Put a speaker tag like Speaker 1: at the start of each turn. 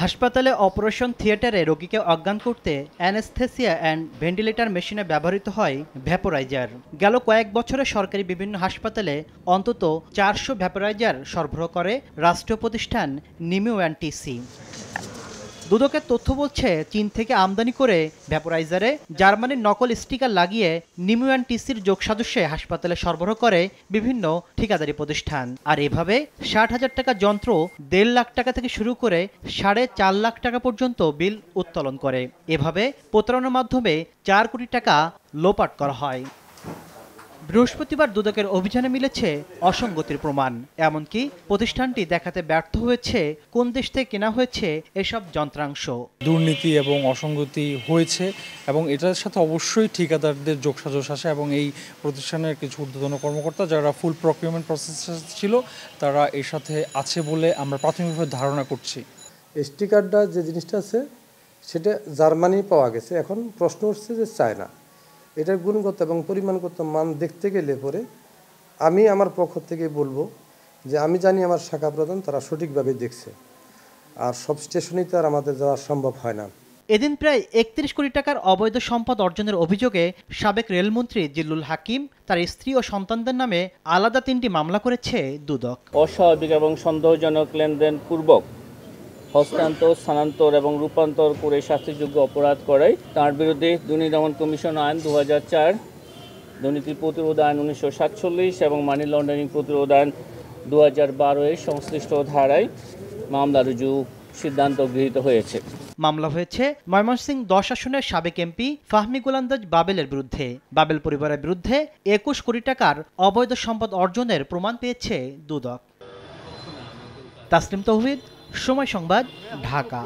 Speaker 1: হাসপাতালে অপারেশন থিয়েটারে রোগীকে অজ্ঞান করতে অ্যানেস্থেসিয়া অ্যান্ড ভেন্টিলেটর মেশিনে ব্যবহৃত হয় ভ্যাপোরাইজার। গেল কয়েক বছরে সরকারি বিভিন্ন হাসপাতালে অন্তত 400 ভ্যাপোরাইজার সরবরাহ করে রাষ্ট্রীয় প্রতিষ্ঠান নিমিও অ্যান্ড টিসি। দুদকের তথ্য বলছে, চীন থেকে আমদানি করে ভ্যাপোরাইজারে জার্মানির নকল স্টিকার লাগিয়ে নিমিও অ্যান্ড টিসির যোগসাজশে হাসপাতালে সরবরাহ করে বিভিন্ন ঠিকাদারি প্রতিষ্ঠান। আর এভাবে 60,000 টাকা যন্ত্র 1.5 লাখ টাকা থেকে শুরু করে 4.5 লাখ টাকা পর্যন্ত বিল উত্তোলন করে। এভাবে প্রতারণার মাধ্যমে 4 কোটি টাকা লোপাট করা হয়। বৃহস্পতিবার দুদকের অভিযানে মিলেছে অসঙ্গতির প্রমাণ। এমনকি প্রতিষ্ঠানটি দেখাতে ব্যর্থ হয়েছে কোন দেশ থেকে কেনা হয়েছে এসব যন্ত্রাংশ।
Speaker 2: দুর্নীতি এবং অসঙ্গতি হয়েছে এবং এটার সাথে অবশ্যই ঠিকাদারদের যোগসাজশ আসে এবং এই প্রতিষ্ঠানের কিছু ঊর্ধ্বতন কর্মকর্তা যারা ফুল প্রকিউরমেন্ট প্রসেস ছিল তারা এর সাথে আছে বলে আমরা প্রাথমিকভাবে ধারণা করছি।
Speaker 3: স্টিকারটা যে জিনিসটা আছে সেটা জার্মানি পাওয়া গেছে, এখন প্রশ্ন উঠছে যে চায়না। এটার গুণগত এবং পরিমাণগত মান দেখতে গেলে পরে আমি আমার পক্ষ থেকে বলবো যে আমি জানি আমার শাখা প্রধান তারা সঠিকভাবে দেখছে, আর সব স্টেশনেই তো আর আমাদের যাওয়া সম্ভব হয় না।
Speaker 1: এদিন প্রায় 31 কোটি টাকার অবৈধ সম্পদ অর্জনের অভিযোগে সাবেক রেলমন্ত্রী জিল্লুল হাকিম, তার স্ত্রী ও সন্তানদের নামে আলাদা 3টি মামলা করেছে দুদক।
Speaker 4: অস্বাভাবিক এবং সন্দেহজনক লেনদেন পূর্বক হস্তান্তর, স্থানান্তর এবং রূপান্তর করে শাস্তিযোগ্য অপরাধ করায় তার বিরুদ্ধে দুর্নীতি দমন কমিশন আইন 2004, দুর্নীতি প্রতিরোধ আইন 1947 এবং মানি লন্ডারিং প্রতিরোধ আইন 2012-এর সংশ্লিষ্ট ধারায় মামলা রুজু সিদ্ধান্ত গৃহীত হয়েছে।
Speaker 1: মামলা হয়েছে ময়মনসিংহ 10 আসনের সাবেক এমপি ফাহমি গোলান্দাজ বাবেলের বিরুদ্ধে। বাবেল পরিবারের বিরুদ্ধে 21 কোটি টাকার অবৈধ সম্পদ অর্জনের প্রমাণ পেয়েছে দুদক। তাসলিম তৌহিদ, সময় সংবাদ, ঢাকা।